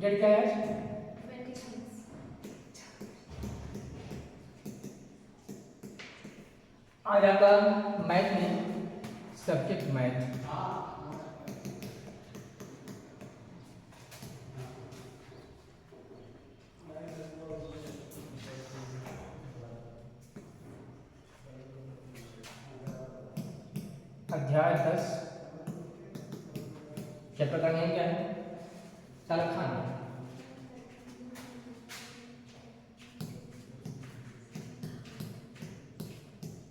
Subject क्या है? आज आपका मैथ में सब्जेक्ट मैथ। अध्याय 10 चैप्टर का नाम क्या है? तलखंड।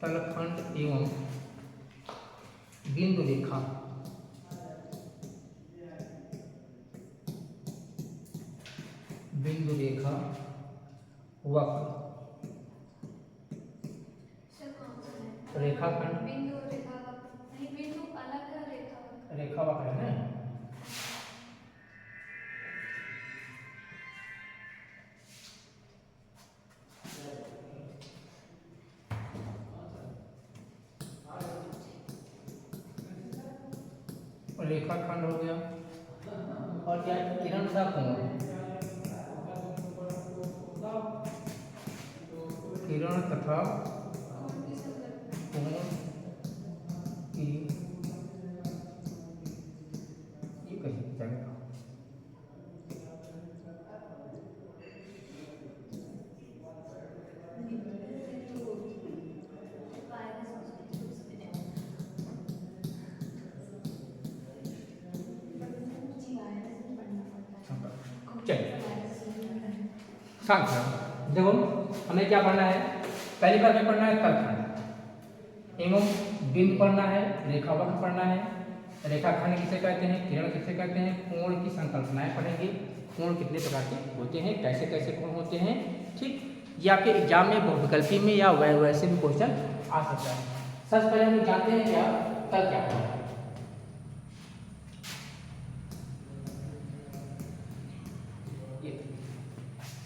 तलखंड एवं बिंदु रेखा। बिंदु रेखा वक्र रेखाखंड रेखा वक्र है ना। रेखाखंड हो गया और क्या किरण का कोण। किरण तथा कोण की ये कैसे जाएगा? चलिए शांत रहो। देखो हमें क्या पढ़ना है? पहली बार में पढ़ना है तलखंड एवं बिंदु पढ़ना है, रेखावक्र पढ़ना है। रेखाखंड किसे कहते हैं, किरण किसे कहते हैं, कोण की संकल्पनाएं पढ़ेंगे। कोण कितने प्रकार के होते हैं, कैसे कैसे कोण होते हैं। ठीक, ये आपके एग्जाम में बहुविकल्पी में या वैसे भी क्वेश्चन आ सकता है। सबसे पहले हम जानते हैं क्या तल क्या है।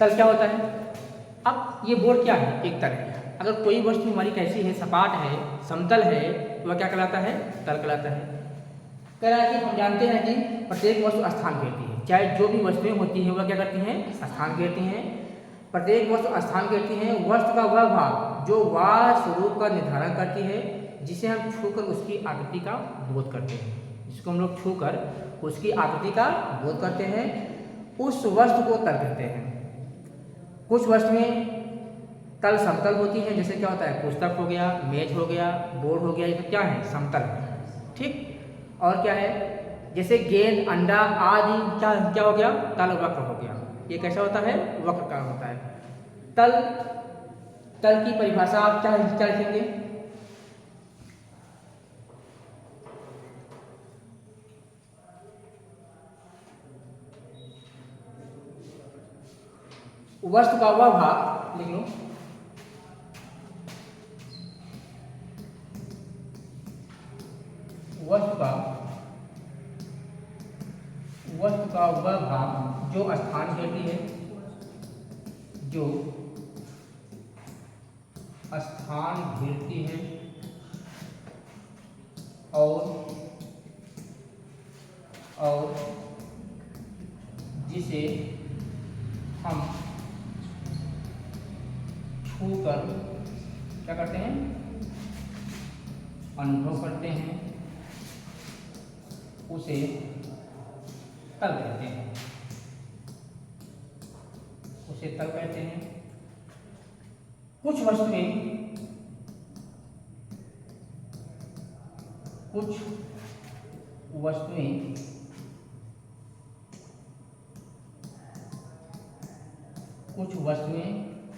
तल क्या होता है? अब ये बोर्ड क्या है? एक तल है। अगर कोई वस्तु हमारी कैसी है, सपाट है, समतल है, तो वह क्या कहलाता है? तल कहलाता है। कह रहा है कि हम जानते हैं कि प्रत्येक वस्तु स्थान घेरती है। चाहे जो भी वस्तुएं होती हैं वह क्या करती हैं? स्थान घेरती हैं। प्रत्येक वस्तु स्थान घेरती है। वस्तु का वह भाग जो वाह स्वरूप का निर्धारण करती है, जिसे हम छूकर उसकी आकृति का बोध करते हैं। जिसको हम लोग छूकर उसकी आकृति का बोध करते हैं, उस वस्तु को तल कहते हैं। कुछ वस्तुएं तल समतल होती हैं, जैसे क्या होता है? पुस्तक हो गया, मेज हो गया, बोर्ड हो गया, ये तो क्या है? समतल है। ठीक, और क्या है? जैसे गेंद, अंडा आदि क्या क्या हो गया? तल वक्र हो गया। ये कैसा होता है? वक्र का होता है। तल तल की परिभाषा आप क्या क्या लिखेंगे? वस्तु का वह भाग लिख लो। वस्तु का वह भाग जो स्थान घेरती है, जो स्थान घेरती है और जिसे हम छूकर क्या करते हैं? अनुभव करते हैं, उसे तल कहते हैं। उसे तल कहते हैं। कुछ वस्तुएं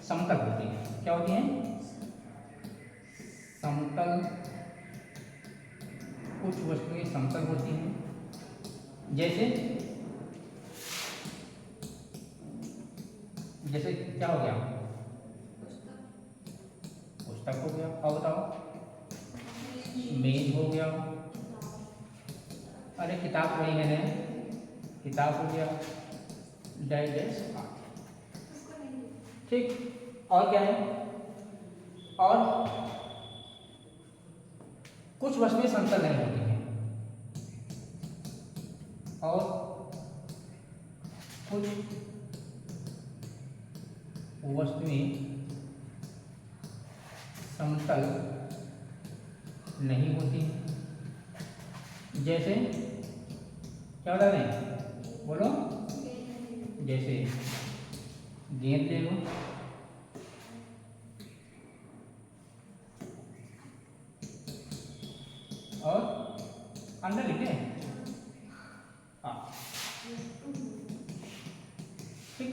समतल होती हैं। क्या होती हैं? समतल। कुछ वस्तुएं समतल होती हैं। जैसे क्या हो गया? पुस्तक हो गया। और बताओ? मेज हो गया। अरे किताब वही है ना, किताब हो गया। डाइजेस्ट। ठीक, और क्या है? और कुछ वस्तुएं समतल नहीं होती हैं और कुछ वस्तुएं समतल नहीं होती, जैसे क्या बता रहे हैं, बोलो, जैसे गेंद ले लो, और अंडा लिखे, हाँ ठीक।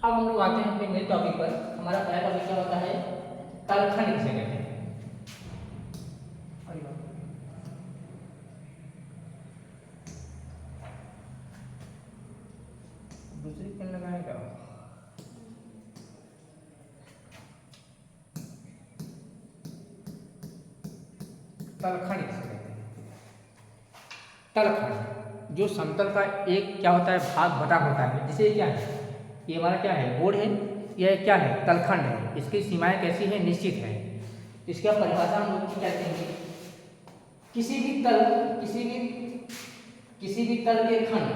अब हम लोग आते हैं अपने मेन टॉपिक पर। हमारा पहला टॉपिक क्या होता है, तलखंड किसे कहते हैं। दूसरी पेन लगाएगा, तलखंड किसे कहते हैं। तलखंड जो समतल का एक क्या होता है, भाग बटा होता है, जिसे क्या है, ये हमारा क्या है, बोर्ड है, यह क्या है, तलखंड है। इसकी सीमाएं कैसी है, निश्चित है। इसका परिभाषा हम लोग क्या कहते हैं, किसी भी तल के खंड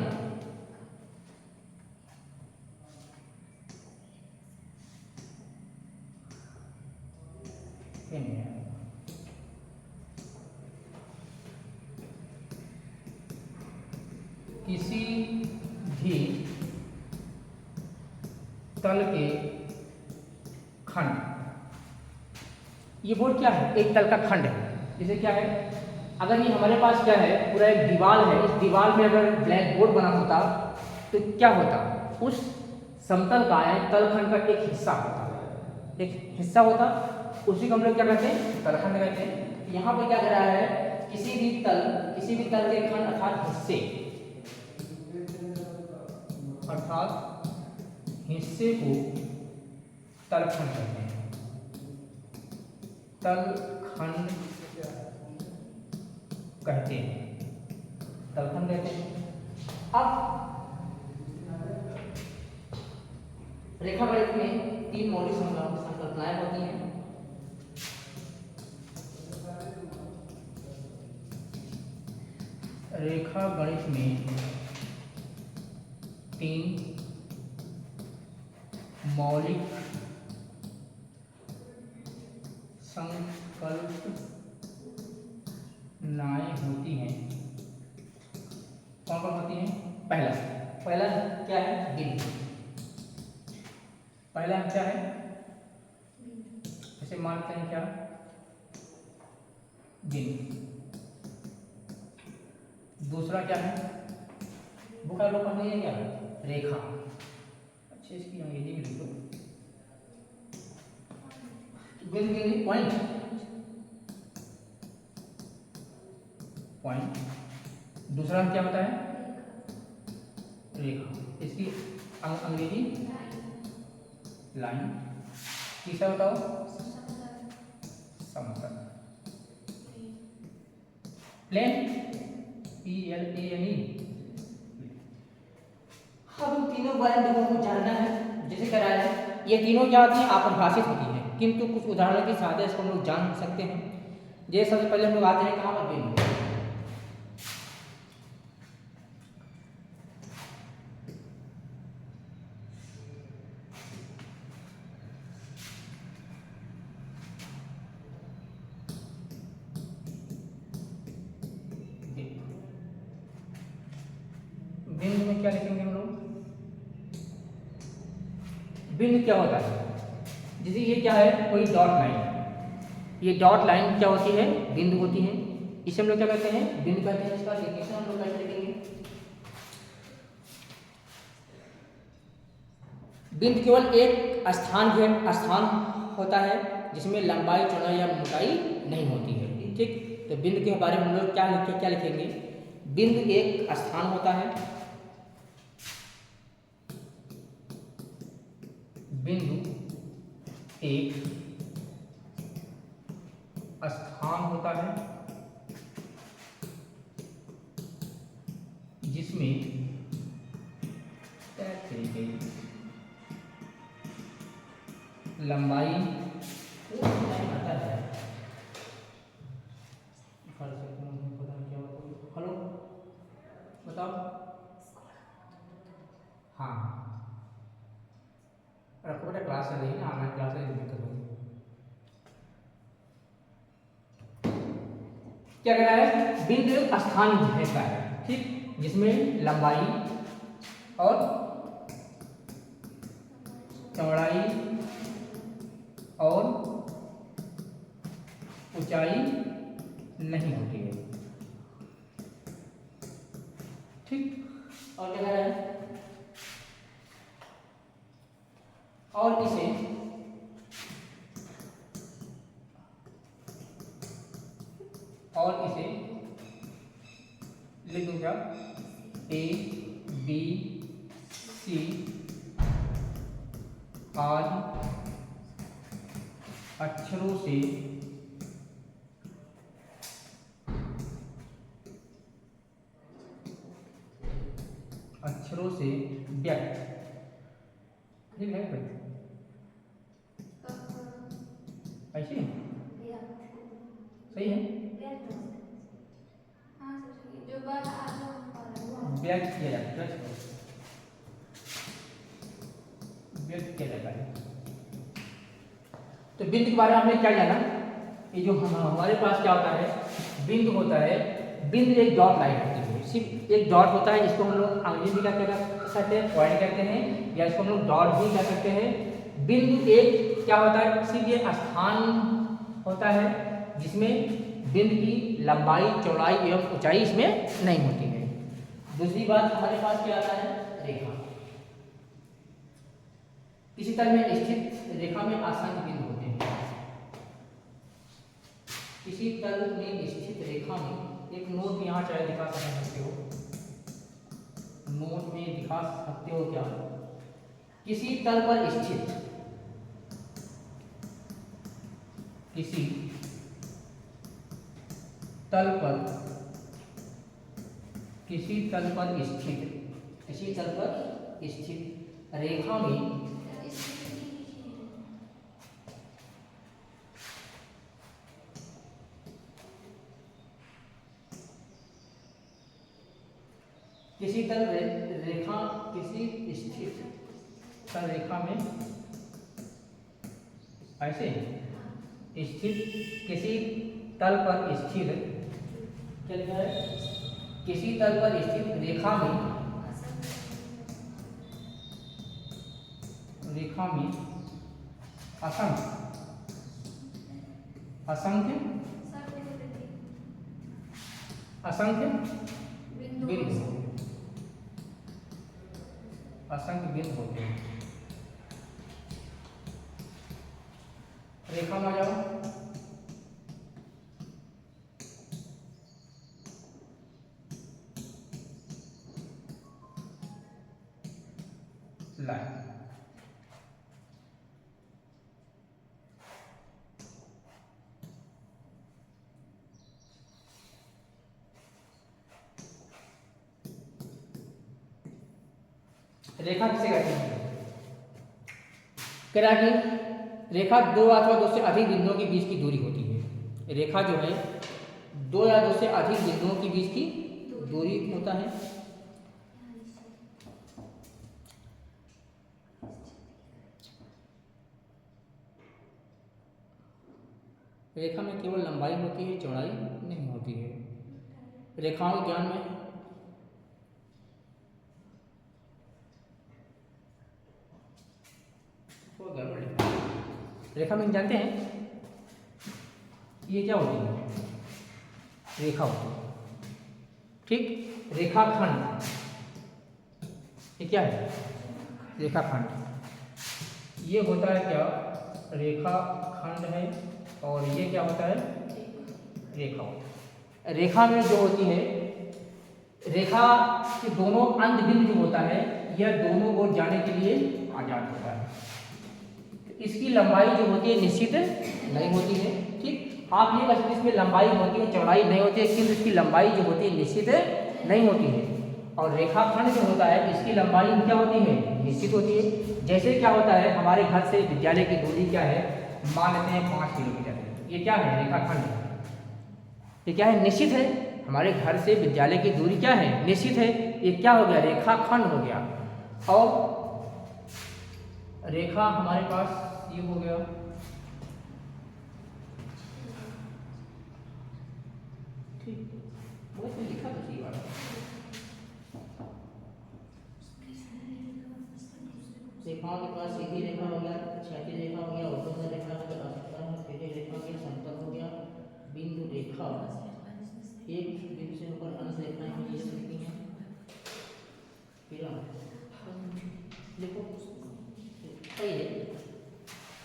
किसी भी तल के खंड, ये बोर्ड क्या है, एक तल का खंड है। जैसे क्या है, अगर ये हमारे पास क्या है, पूरा एक दीवार है, इस दीवार में अगर ब्लैक बोर्ड बना होता तो क्या होता, उस समतल का तलखंड का एक हिस्सा होता, एक हिस्सा होता, उसी को हम लोग क्या कहते हैं, तलखंड कहते हैं। यहाँ पर क्या कर रहा है, किसी भी तल के खंड अर्थात हिस्से, को तलखंड कहते हैं। तलखंड कहते हैं। अब रेखा गणित में तीन मौलिक संकल्पनाएं होती हैं। रेखा गणित में तीन मौलिक संकल्पनाएं होती हैं। कौन कौन होती हैं? पहला क्या है, बिंदु। पहला क्या है, इसे मानते हैं क्या, बिंदु। दूसरा क्या है, बुक आप लोग पढ़ लीजिए क्या, रेखा। अच्छे इसकी अंग्रेजी में लिखो, बिंदु पॉइंट। दूसरा क्या होता है, रेखा, इसकी अंग्रेजी लाइन। तीसरा बताओ, समतल, प्लेन, PLANE। हम तीनों बारे में लोगों को जानना है। जैसे कह रहा है, ये तीनों क्या होती हैं, अपरिभाषित होती हैं, किंतु कुछ उदाहरणों की सहायता इसको हम लोग जान सकते हैं। जैसे सबसे पहले हम लोग आते हैं कहाँ पर, बिंदु। बिंदु में क्या लिखेंगे हम लोग, बिंदु क्या होता है, जैसे ये क्या है, कोई डॉट लाइन, ये डॉट लाइन क्या होती है, बिंदु होती है। इसे हम लोग क्या कहते हैं, बिंदु कहते हैं। इसका डेफिनेशन हम लोग कैसे लिखेंगे, बिंदु केवल एक स्थान होता है जिसमें लंबाई, चौड़ाई या मोटाई नहीं होती है। ठीक, तो बिंदु के बारे में हम लोग क्या लिखेंगे, बिंदु एक स्थान होता है, बिंदु एक स्थान होता है जिसमें लंबाई आता है, सब हाँ रखो बेटा, क्लास चल रही है ना, ऑनलाइन क्लास है, दिक्कत होगी। क्या कह रहा है, बिंदु एक स्थान है, ठीक, जिसमें लंबाई और चौड़ाई और ऊंचाई नहीं होती है, ठीक। और क्या कह रहा है, और इसे लिख दूंगा A B C आदि अक्षरों से व्यक्त, ठीक है भाई, ऐसे सही है, व्यक्त किया जाता है, व्यक्त किया जाता है। तो बिंदु के बारे में हमने क्या जाना, ये जो हमारे पास क्या होता है, बिंदु होता है, बिंदु एक डॉट लाइन होती है, सिर्फ एक डॉट होता है, जिसको हम लोग अंग्रेजी में क्या कहते हैं, पॉइंट कहते हैं, या इसको हम लोग डॉट भी कह सकते हैं। बिंदु एक क्या होता है, सिर्फ ये स्थान होता है जिसमें बिंदु की लंबाई, चौड़ाई एवं ऊंचाई इसमें नहीं होती है। दूसरी बात हमारे पास क्या आता है, रेखा। किसी तल में स्थित रेखा में असंख्य बिंदु होते हैं। किसी तल में स्थित रेखा में, एक नोट में यहाँ चाहे दिखा सकते हो, नोट में दिखा सकते हो क्या, किसी तल पर स्थित, किसी तल पर स्थित रेखा में किसी स्थित तल रेखा में ऐसे स्थित, किसी तल पर स्थित, क्या लिखा है, किसी तल पर स्थित रेखा में असंख्य बिंदु होते हैं। रेखा में आ जाओ, लाइन, रेखा किसे कहते हैं, कह रहा है कि रेखा दो अथवा दो से अधिक बिंदुओं के बीच की दूरी होती है। रेखा जो है दो या दो से अधिक बिंदुओं के बीच की दूरी होता है। रेखा में केवल लंबाई होती है, चौड़ाई नहीं होती है। रेखाओं ज्ञान में रेखा में जानते हैं ये क्या होती है, रेखा होती है, ठीक। रेखाखंड, ये क्या है, रेखाखंड, ये होता है क्या, रेखाखंड है, और ये क्या होता है, रेखा होता है। रेखा में जो होती है, रेखा के दोनों अंत बिंदु जो होता है, यह दोनों ओर जाने के लिए आजाद होता है। इसकी लंबाई जो होती है निश्चित नहीं होती है, ठीक। आप ये कह सकते इसमें लंबाई होती है, चौड़ाई नहीं होती है, किंतु इसकी लंबाई जो होती है निश्चित नहीं होती है। और रेखाखंड जो होता है, इसकी लंबाई क्या होती है, निश्चित होती है। जैसे क्या होता है, हमारे घर से विद्यालय की दूरी क्या है, मान लेते हैं 5 किलोमीटर, ये क्या है, रेखाखंड, ये क्या है, निश्चित है, हमारे घर से विद्यालय की दूरी क्या है, निश्चित है। ये क्या हो गया, रेखाखंड हो गया। और रेखा हमारे पास ये हो गया, ठीक, वो तो लिखा तो सही बात है। रेखाओं के पास सीधी रेखा हो गया, क्षैतिज रेखा हो गया, ऊर्ध्वाधर रेखा हो गया, तिर्यक रेखा हो गया, समतल हो गया, बिंदु रेखा, एक बिंदु से ऊपर अंश रेखाएं हैं, ये लिखती हैं। देखो सही है।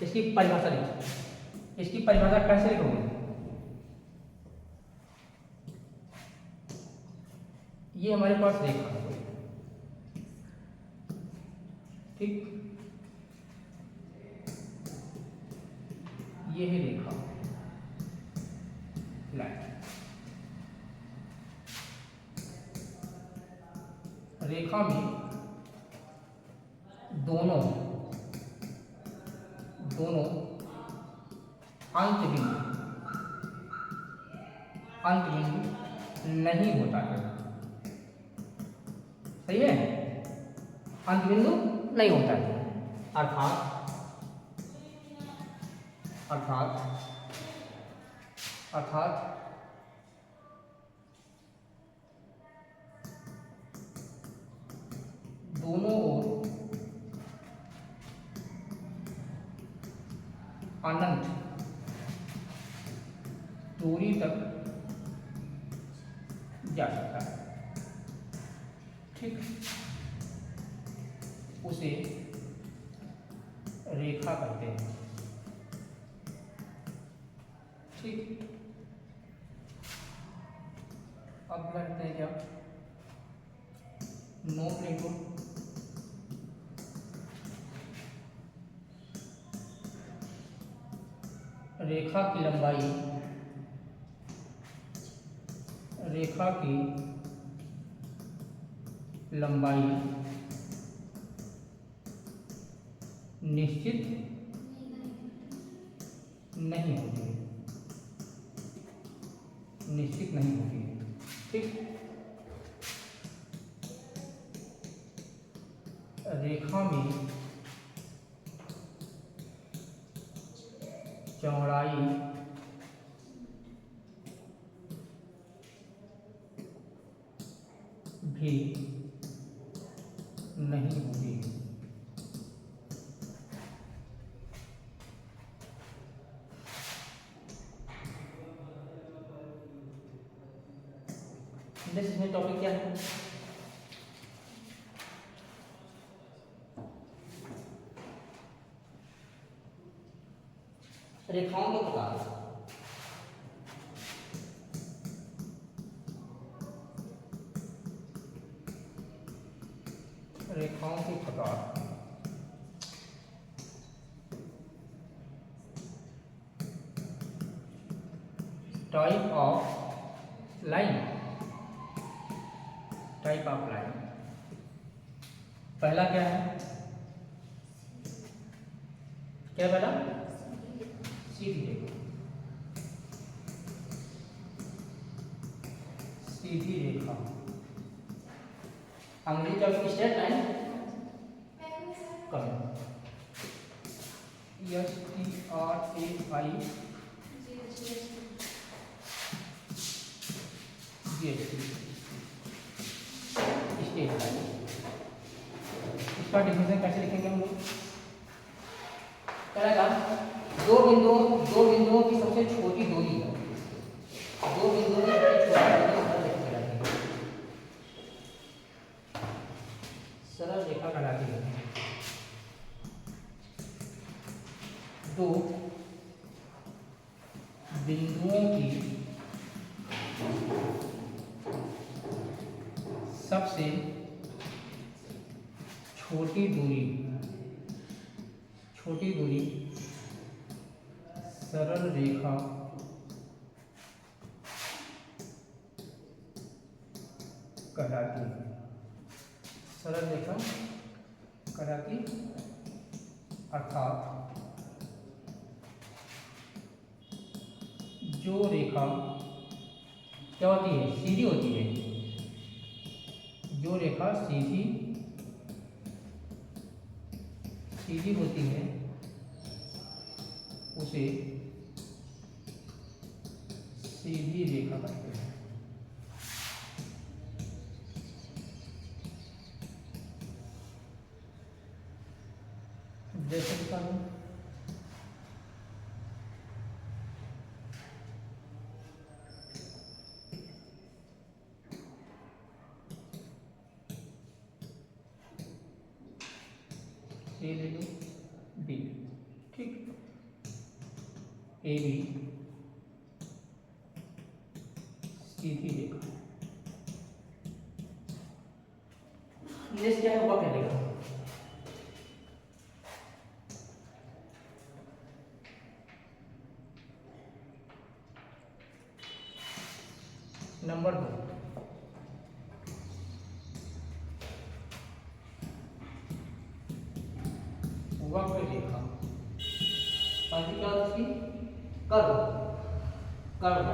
इसकी परिभाषा लिखो, इसकी परिभाषा कैसे लिखोगे, ये हमारे पास रेखा है, ठीक, ये है रेखा, लाइन। रेखा में दोनों अंत बिंदु नहीं होता है, सही है, अंत बिंदु नहीं होता है। अर्थात दोनों ओर अनंत दूरी तक जा सकता है, ठीक, उसे रेखा कहते हैं, ठीक। अब करते हैं क्या, नोट लिखो, रेखा की लंबाई निश्चित नहीं होती है, ठीक। रेखा में चौड़ाई भी नहीं होती है, इसमें टॉपिक क्या है, रेखाओं के प्रकार। रेखाओं के प्रकार, टाइप ऑफ लाइन, पहला क्या है, क्या पहला, सीधी रेखा, अंग्रेजी का straight line, STRAI straight line. इसका डिफिनेशन कैसे लिखेंगे हम लोग, पहला दो बिंदुओं की सबसे छोटी दूरी है, सरल रेखा कहलाती है। दो बिंदुओं की सबसे छोटी दूरी सरल रेखा कहलाती है, अर्थात जो रेखा क्या होती है, सीधी होती है। जो रेखा सीधी होती है उसे सीधी रेखा कहते हैं। जैसे लिखा हूं, ए ले लो, बी, ठीक, A B Sidhi Rekha. Next क्या होगा पहले, नंबर 2, वक्र रेखा। पहली क्या होती है, curve, curve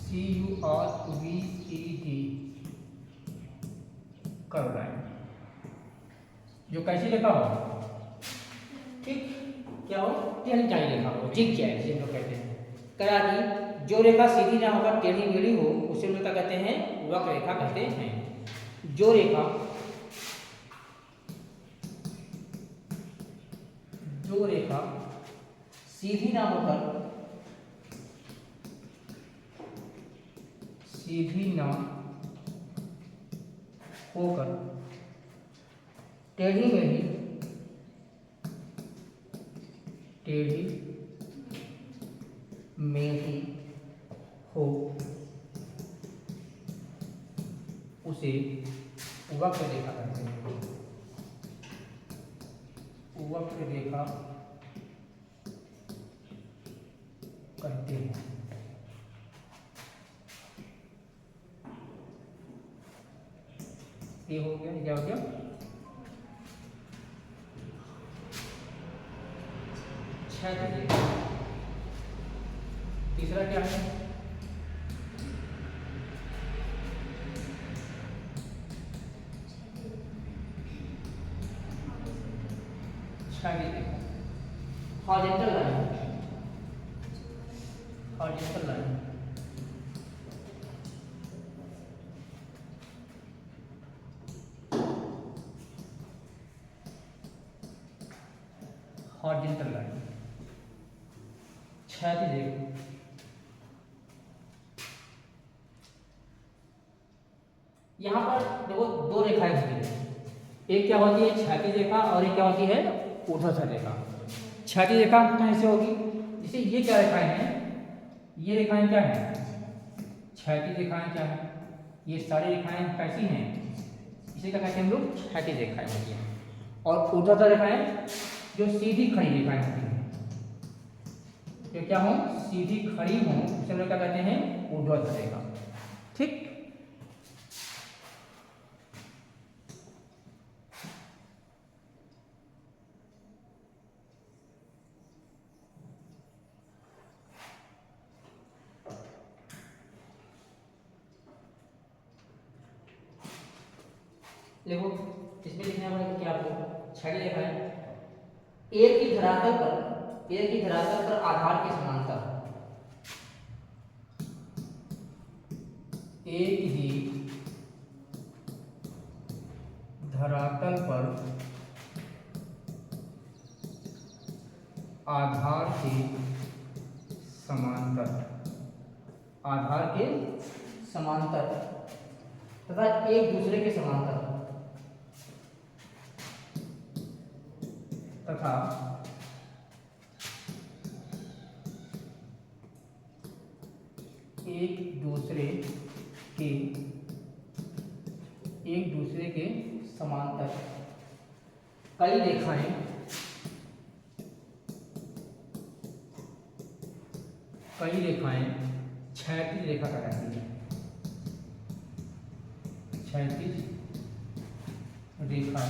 CURVED, curve line. जो कैसी रेखा हो, ठीक, क्या हो, टेढ़ी रेखा हो, जिग जैग जिसे हम लोग कहते हैं। करा कि जो रेखा सीधी ना होकर टेढ़ी मेढ़ी हो उसे हम लोग क्या कहते हैं, वक्र रेखा कहते हैं। जो रेखा सीधी ना होकर टेढ़ी मेढ़ी हो उसे वक्र रेखा कहते हैं। वक्र रेखा कहते हैं। ये हो गया, क्या हो गया, क्षैतिज रेखा। तीसरा क्या है, क्षैतिज रेखा, horizontal line, horizontal line. Horizontal line, क्षैतिज रेखा। यहाँ पर देखो दो रेखाएं होती है, एक क्या होती है क्षैतिज रेखा और एक क्या होती है ऊर्ध्वाधर रेखा। क्षैतिज रेखा कैसे होगी, जैसे ये क्या रेखाएं हैं, ये रेखाएं क्या है, क्षैतिज रेखाएं क्या है, ये सारी रेखाएं कैसी हैं, इसे क्या कहते हैं हम लोग, क्षैतिज रेखाएं होती हैं। और ऊर्ध्वाधर रेखाएं जो सीधी खड़ी रेखाएं होती हैं, जो क्या हो, सीधी खड़ी हो, उसे हम लोग क्या कहते हैं, ऊर्ध्वाधर रेखा, ठीक। देखो इसमें लिखना पड़ेगा कि आपको क्षैतिज रेखा है, एक ही धरातल पर आधार के समांतर, एक ही धरातल पर आधार के समांतर तथा एक दूसरे के समांतर तथा एक दूसरे के समांतर कई रेखाएं क्षैतिज रेखा कहलाती है। क्षैतिज रेखा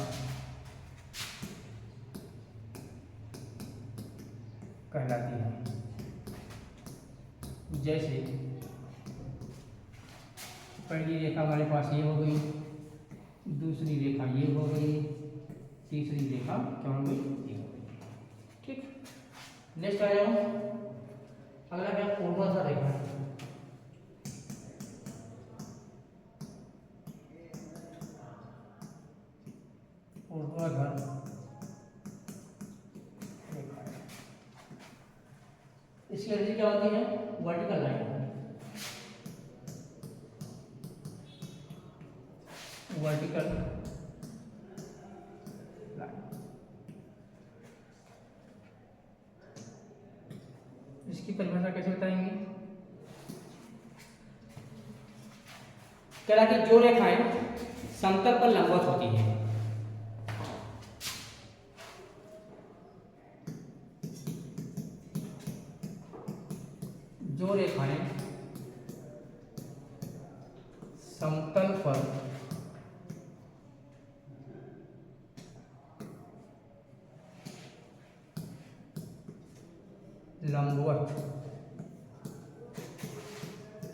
कहलाती है। जैसे पहली रेखा हमारे पास ये हो गई, दूसरी रेखा ये हो गई, तीसरी रेखा क्या हो गई, ये हो गई। ठीक, नेक्स्ट आ जाओ, अगला क्या, ऊर्ध्वाधर रेखा। ऊर्ध्वाधर रेखा, इसकी एनर्जी क्या होती है, वर्टिकल लाइन, वर्टिकल लाइन। इसकी परिभाषा कैसे बताएंगे, कह रहा कि जो रेखाएं समतल पर लंबवत होती हैं, जो रेखाएं समतल पर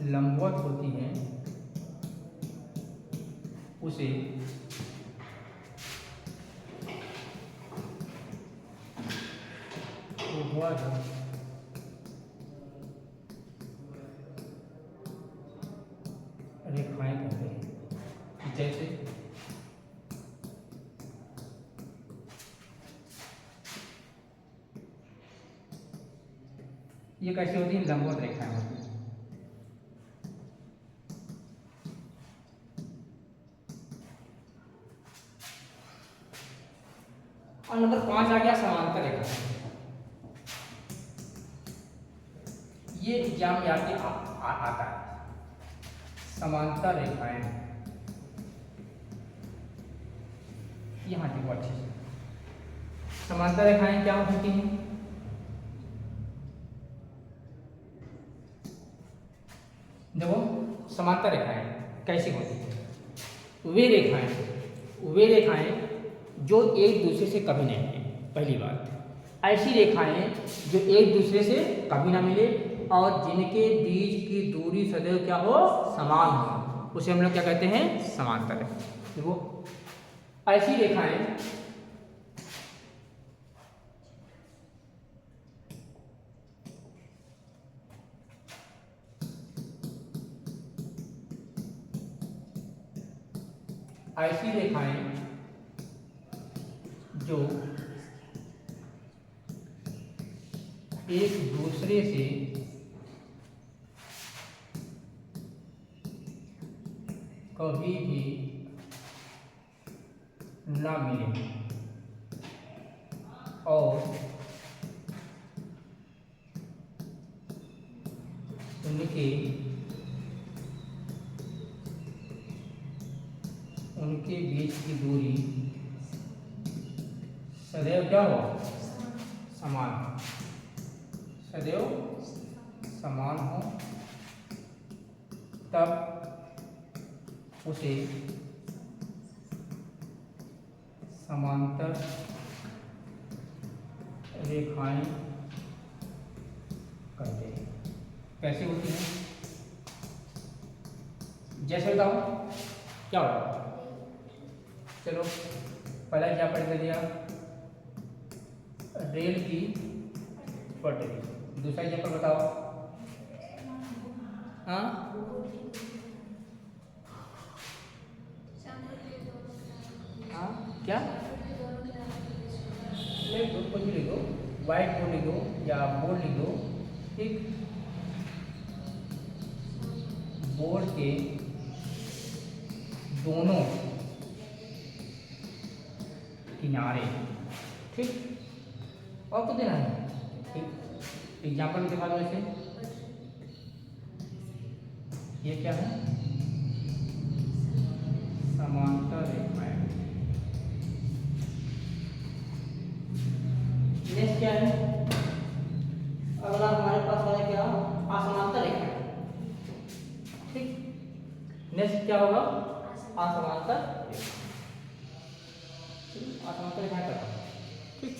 लंबवत होती हैं उसे ऊर्ध्वाधर रेखाएं कहते हैं। जैसे ये कैसी होती है, लंबवत रेखाएं होती हैं। और नंबर 5 आ गया समांतर रेखा। ये एग्जाम में आके आता है, समांतर रेखाएं। यहां देखो अच्छे से, समांतर रेखाएं क्या होती हैं, देखो समांतर रेखाएं कैसी होती हैं, वे रेखाएं जो एक दूसरे से कभी नहीं मिले, पहली बात, ऐसी रेखाएं जो एक दूसरे से कभी ना मिले और जिनके बीच की दूरी सदैव क्या हो, समान हो, उसे हम लोग क्या कहते हैं, समांतर है। देखो ऐसी रेखाएं जो एक दूसरे से कभी भी ना मिले और उनके बीच की दूरी सदैव क्या हो, समान, सदैव समान हो, तब उसे समांतर रेखाएं कहते हैं। कैसे होती हैं, जैसे बताओ क्या होगा, चलो पहला एग्जाम्पल दे दिया, रेल की पटरी। दूसरा एग्जाम्पल बताओ, हाँ हाँ क्या, नहीं तो कुछ भी लिख दो, व्हाइट बोर्ड लिख दो या बोर्ड लिख दो, ठीक, बोर्ड के दोनों किनारे, ठीक, और तो देना है, ठीक, एग्जाम्पल में दिखा दो ऐसे, ये क्या है, समांतर रेखाएं। नेक्स्ट क्या है, अगला हमारे पास है क्या, असमांतर रेखाएं, ठीक, नेक्स्ट क्या होगा, असमांतर रेखाएं करता हूं, ठीक।